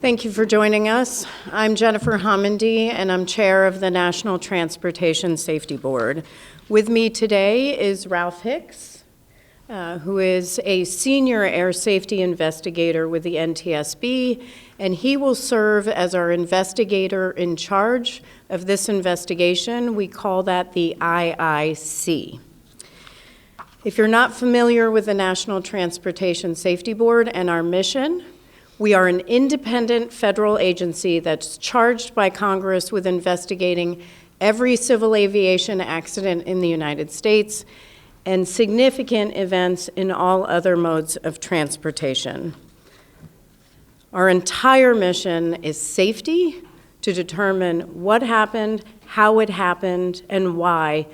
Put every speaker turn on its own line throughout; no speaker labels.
Thank you for joining us. I'm Jennifer Homendy, and I'm chair of the National Transportation Safety Board. With me today is Ralph Hicks, who is a senior air safety investigator with the NTSB, and he will serve as our investigator in charge of this investigation. We call that the IIC. If you're not familiar with the National Transportation Safety Board and our mission, we are an independent federal agency that's charged by Congress with investigating every civil aviation accident in the United States and significant events in all other modes of transportation. Our entire mission is safety, to determine what happened, how it happened, and why,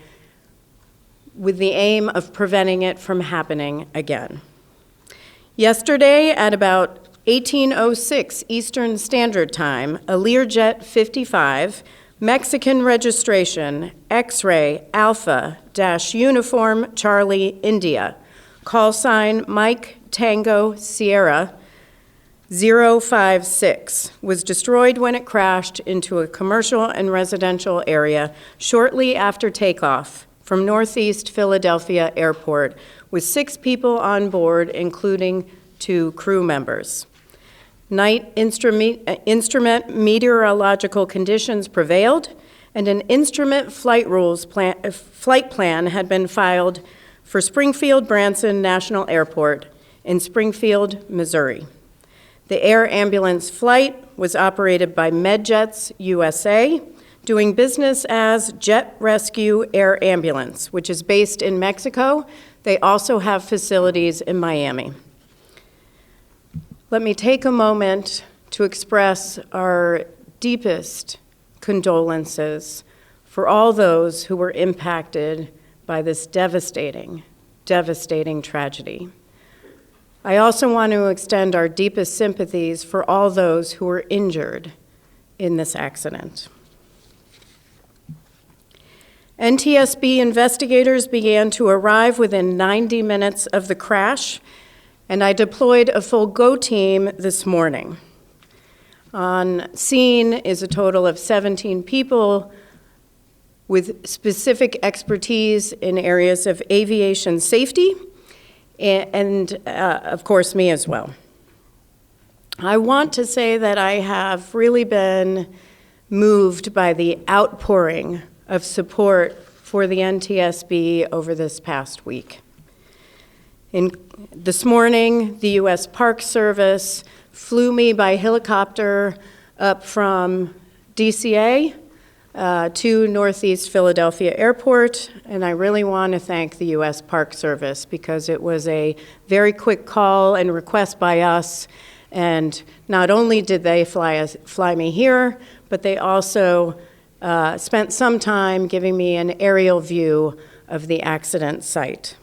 with the aim of preventing it from happening again. Yesterday, at about 18:06 Eastern Standard Time, a Learjet 55, Mexican registration, X-ray Alpha-Uniform Charlie India, call sign Mike Tango Sierra 056, was destroyed when it crashed into a commercial and residential area shortly after takeoff from Northeast Philadelphia Airport with 6 people on board, including 2 crew members. Night instrument meteorological conditions prevailed, and an instrument flight plan had been filed for Springfield-Branson National Airport in Springfield, Missouri. The air ambulance flight was operated by MedJets USA, doing business as Jet Rescue Air Ambulance, which is based in Mexico. They also have facilities in Miami. Let me take a moment to express our deepest condolences for all those who were impacted by this devastating, devastating tragedy. I also want to extend our deepest sympathies for all those who were injured in this accident. NTSB investigators began to arrive within 90 minutes of the crash, and I deployed a full GO team this morning. On scene is a total of 17 people with specific expertise in areas of aviation safety, and of course, me as well. I want to say that I have really been moved by the outpouring of support for the NTSB over this past week. This morning, the U.S. Park Service flew me by helicopter up from DCA to Northeast Philadelphia Airport, and I really want to thank the U.S. Park Service because it was a very quick call and request by us, and not only did they fly me here, but they also spent some time giving me an aerial view of the accident site.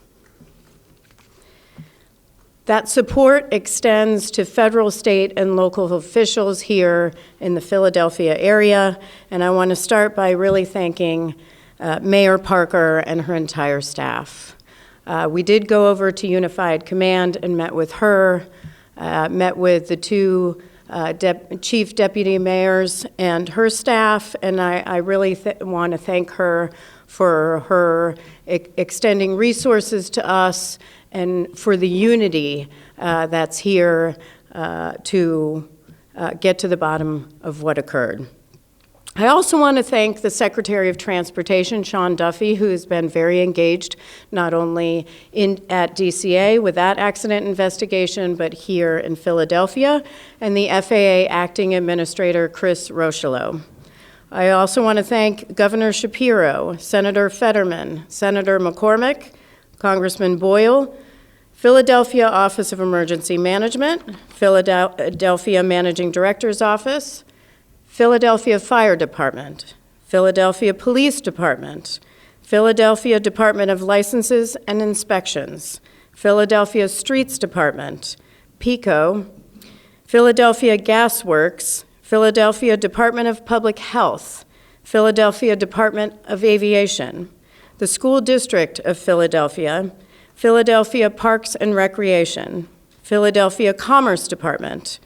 That support extends to federal, state, and local officials here in the Philadelphia area, and I want to start by really thanking Mayor Parker and her entire staff. We did go over to Unified Command and met with her, met with the 2 chief deputy mayors and her staff, and I really want to thank her for her extending resources to us and for the unity that's here to get to the bottom of what occurred. I also want to thank the Secretary of Transportation, Sean Duffy, who has been very engaged not only at DCA with that accident investigation, but here in Philadelphia, and the FAA Acting Administrator, Chris Rocheleau. I also want to thank Governor Shapiro, Senator Fetterman, Senator McCormick, Congressman Boyle, Philadelphia Office of Emergency Management, Philadelphia Managing Director's Office, Philadelphia Fire Department, Philadelphia Police Department, Philadelphia Department of Licenses and Inspections, Philadelphia Streets Department, PICO, Philadelphia Gas Works, Philadelphia Department of Public Health, Philadelphia Department of Aviation, the School District of Philadelphia, Philadelphia Parks and Recreation, Philadelphia Commerce Department,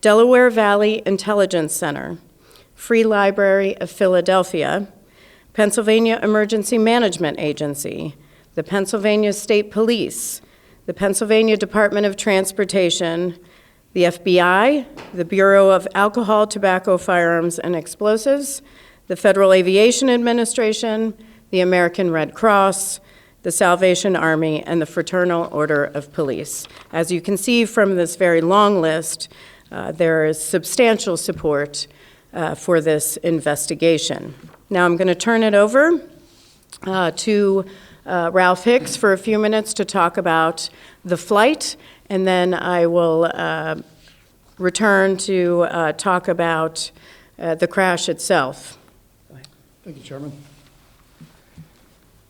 Delaware Valley Intelligence Center, Free Library of Philadelphia, Pennsylvania Emergency Management Agency, the Pennsylvania State Police, the Pennsylvania Department of Transportation, the FBI, the Bureau of Alcohol, Tobacco, Firearms, and Explosives, the Federal Aviation Administration, the American Red Cross, the Salvation Army, and the Fraternal Order of Police. As you can see from this very long list, there is substantial support for this investigation. Now I'm going to turn it over to Ralph Hicks for a few minutes to talk about the flight, and then I will return to talk about the crash itself.
Thank you, Chairman.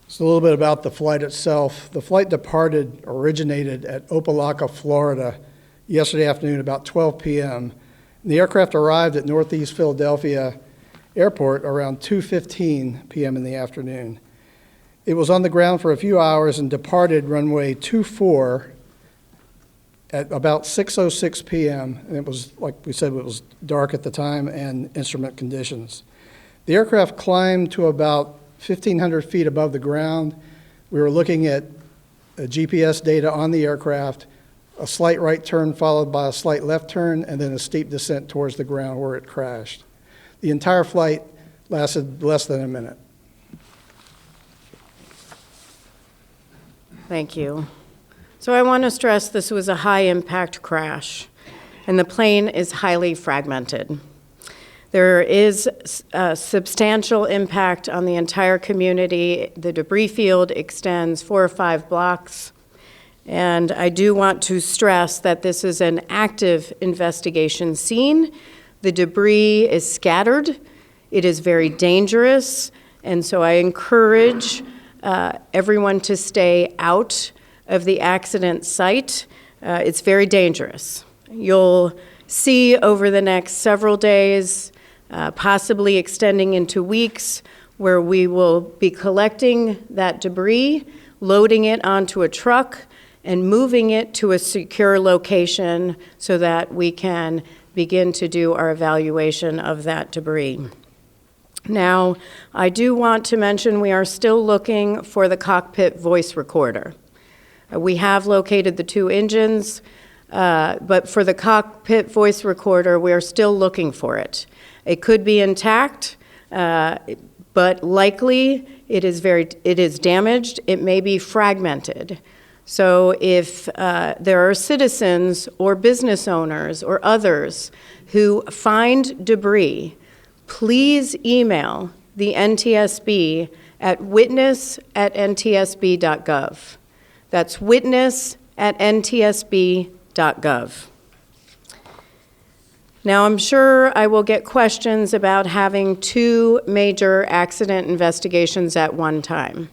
Just a little bit about the flight itself. The flight originated at Opelika, Florida, yesterday afternoon about 12 p.m. The aircraft arrived at Northeast Philadelphia Airport around 2:15 p.m. in the afternoon. It was on the ground for a few hours and departed runway 24 at about 6:06 p.m. And it was, like we said, it was dark at the time and instrument conditions. The aircraft climbed to about 1,500 feet above the ground. We were looking at GPS data on the aircraft, a slight right turn followed by a slight left turn, and then a steep descent towards the ground where it crashed. The entire flight lasted less than a minute.
Thank you. So I want to stress this was a high-impact crash, and the plane is highly fragmented. There is a substantial impact on the entire community. The debris field extends 4 or 5 blocks. And I do want to stress that this is an active investigation scene. The debris is scattered. It is very dangerous. And so I encourage everyone to stay out of the accident site. It's very dangerous. You'll see over the next several days, possibly extending into weeks, where we will be collecting that debris, loading it onto a truck, and moving it to a secure location so that we can begin to do our evaluation of that debris. Now, I do want to mention we are still looking for the cockpit voice recorder. We have located the 2 engines, but for the cockpit voice recorder, we are still looking for it. It could be intact, but likely it is damaged. It may be fragmented. So if there are citizens or business owners or others who find debris, please email the NTSB at witness@ntsb.gov. That's witness@ntsb.gov. Now, I'm sure I will get questions about having 2 major accident investigations at one time.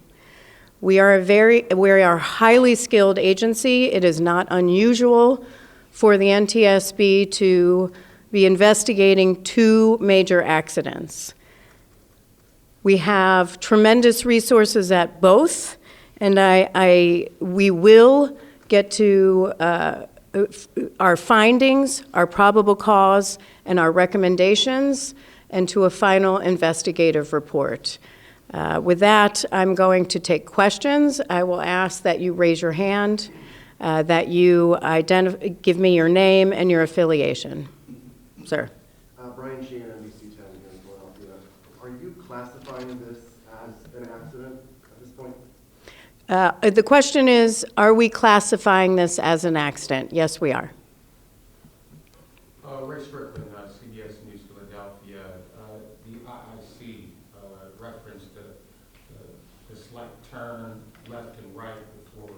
We are a highly skilled agency. It is not unusual for the NTSB to be investigating 2 major accidents. We have tremendous resources at both, and we will get to our findings, our probable cause, and our recommendations, and to a final investigative report. With that, I'm going to take questions. I will ask that you raise your hand, that you give me your name and your affiliation. Sir.
Brian Sheehan, NBC 10 here in Philadelphia. Are you classifying this as an accident at this point?
The question is, are we classifying this as an accident? Yes, we are.
Ray Strickland, CBS News Philadelphia. The IIC referenced the slight turn left and right before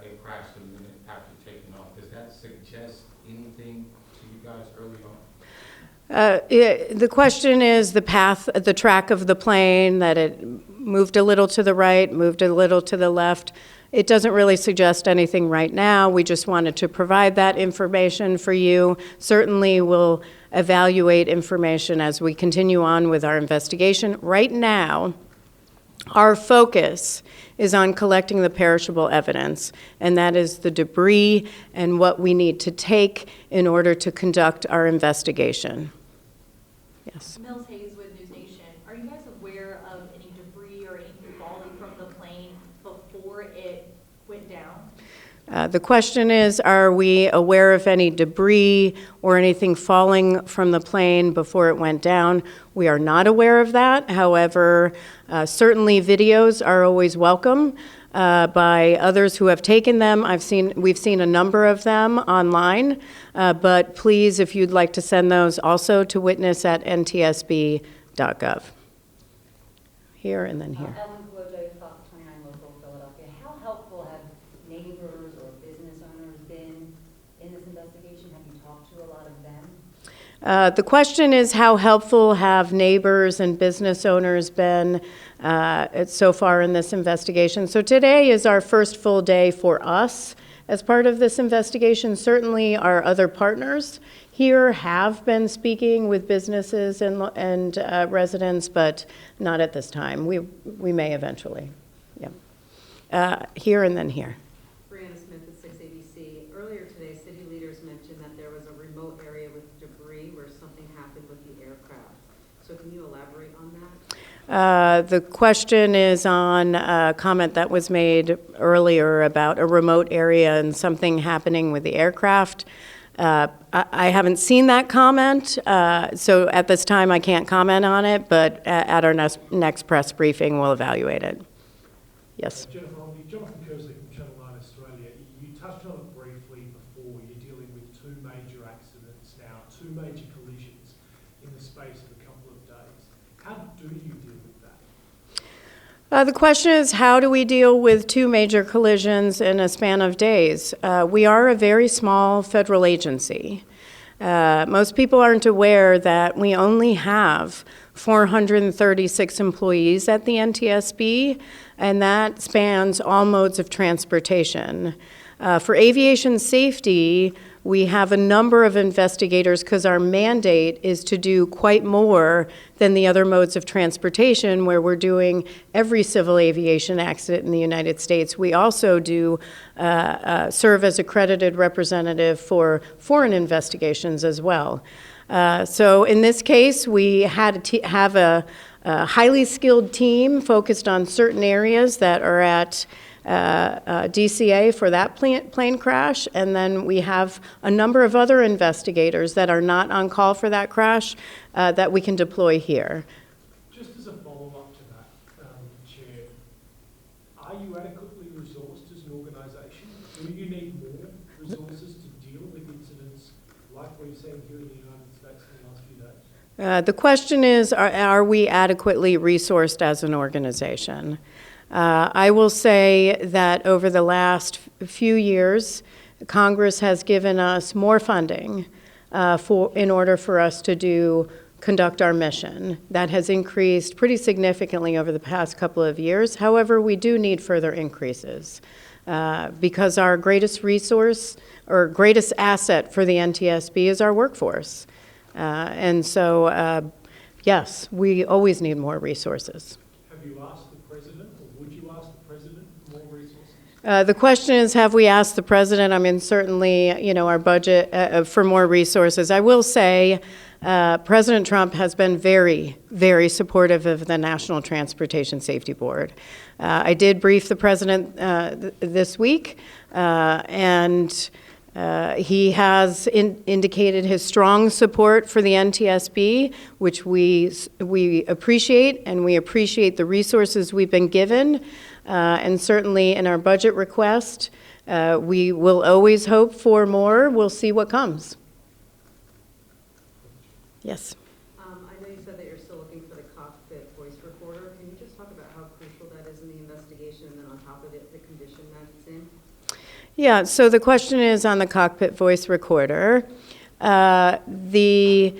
it crashed and then after taking off. Does that suggest anything to you guys early on?
The question is the path, the track of the plane, that it moved a little to the right, moved a little to the left. It doesn't really suggest anything right now. We just wanted to provide that information for you. Certainly we'll evaluate information as we continue on with our investigation. Right now, Our focus is on collecting the perishable evidence, and that is the debris and what we need to take in order to conduct our investigation. Yes.
Mills Hayes with News Nation. Are you guys aware of any debris or anything falling from the plane before it went down?
The question is, are we aware of any debris or anything falling from the plane before it went down? We are not aware of that. However, certainly videos are always welcome by others who have taken them. We've seen a number of them online, but please, if you'd like to send those also to witness@ntsb.gov. Here and then here.
Ellen Guojo, Fox 29 Local, Philadelphia. How helpful have neighbors or business owners been in this investigation? Have you talked to a lot of them?
The question is, how helpful have neighbors and business owners been so far in this investigation? So today is our first full day for us as part of this investigation. Certainly our other partners here have been speaking with businesses and residents, but not at this time. We may eventually. Yeah. Here and then here.
Brianna Smith at 6 ABC. Earlier today, city leaders mentioned that there was a remote area with debris where something happened with the aircraft. So can you elaborate on that?
The question is on a comment that was made earlier about a remote area and something happening with the aircraft. I haven't seen that comment, so at this time I can't comment on it, but at our next press briefing we'll evaluate it. Yes.
Jennifer Homendy, Jonathan Kersley from Channel 9 Australia. You touched on it briefly before. You're dealing with two major accidents now, two major collisions in the space of a couple of days. How do you deal with that?
The question is, how do we deal with two major collisions in a span of days? We are a very small federal agency. Most people aren't aware that we only have 436 employees at the NTSB, and that spans all modes of transportation. For aviation safety, we have a number of investigators because our mandate is to do quite more than the other modes of transportation, where we're doing every civil aviation accident in the United States. We also do serve as accredited representative for foreign investigations as well. So in this case, we had to have a highly skilled team focused on certain areas that are at DCA for that plane crash, and then we have a number of other investigators that are not on call for that crash that we can deploy here.
Just as a follow-up to that, Chair, are you adequately resourced as an organisation? Do you need more resources to deal with incidents like we've seen here in the United States in the last few days?
The question is, are we adequately resourced as an organization? I will say that over the last few years, Congress has given us more funding in order for us to conduct our mission. That has increased pretty significantly over the past couple of years. However, we do need further increases because our greatest resource or greatest asset for the NTSB is our workforce. And so, yes, we always need more resources.
Have you asked the President, or would you ask the President for more resources?
The question is, have we asked the President? I mean, certainly, our budget for more resources. I will say President Trump has been very, very supportive of the National Transportation Safety Board. I did brief the President this week, and he has indicated his strong support for the NTSB, which we appreciate, and we appreciate the resources we've been given. And certainly in our budget request, we will always hope for more. We'll see what comes. Yes.
I know you said that you're still looking for the cockpit voice recorder. Can you just talk about how crucial that is in the investigation, and then on top of it, the condition that it's in?
Yeah, so the question is on the cockpit voice recorder. The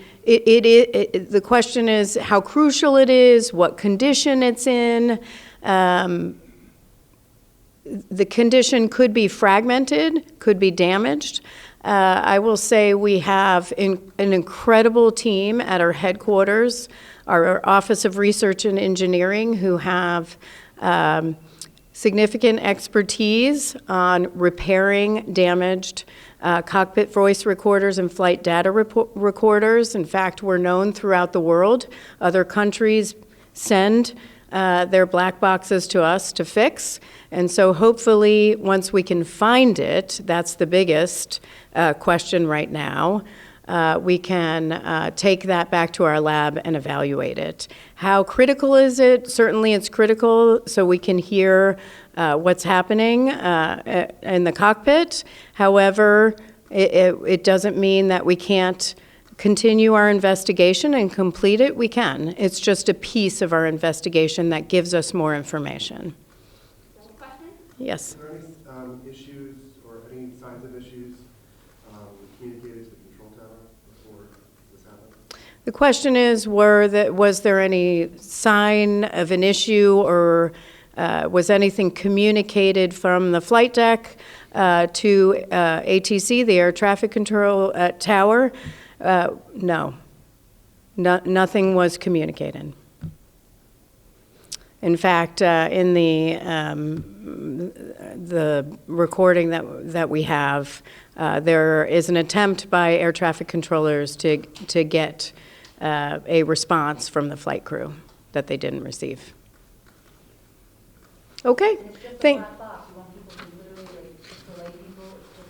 question is how crucial it is, what condition it's in. the condition could be fragmented, could be damaged. I will say we have an incredible team at our headquarters, our Office of Research and Engineering, who have significant expertise on repairing damaged cockpit voice recorders and flight data recorders. In fact, we're known throughout the world. Other countries send their black boxes to us to fix. And so hopefully, once we can find it, that's the biggest question right now, we can take that back to our lab and evaluate it. How critical is it? Certainly it's critical so we can hear what's happening in the cockpit. However, it doesn't mean that we can't continue our investigation and complete it. We can. It's just a piece of our investigation that gives us more information. Yes.
Are there any issues or any signs of issues communicated to the control tower before this happened?
The question is, was there any sign of an issue, or was anything communicated from the flight deck to ATC, the air traffic control tower? No. Nothing was communicated. In fact, in the recording that we have, there is an attempt by air traffic controllers to get a response from the flight crew that they didn't receive. Okay.
And it's just a black box. You want people to literally, just to lay people, it's just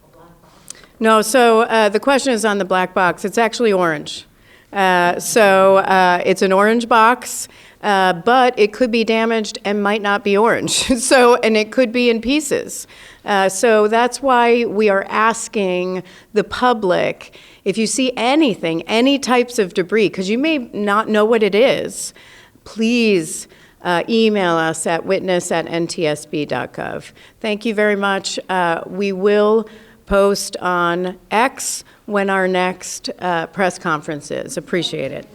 a black box.
No, so the question is on the black box. It's actually orange. So it's an orange box, but it could be damaged and might not be orange. And it could be in pieces. So that's why we are asking the public, if you see anything, any types of debris, because you may not know what it is, please email us at witness@ntsb.gov. Thank you very much. We will post on X when our next press conference is. Appreciate it.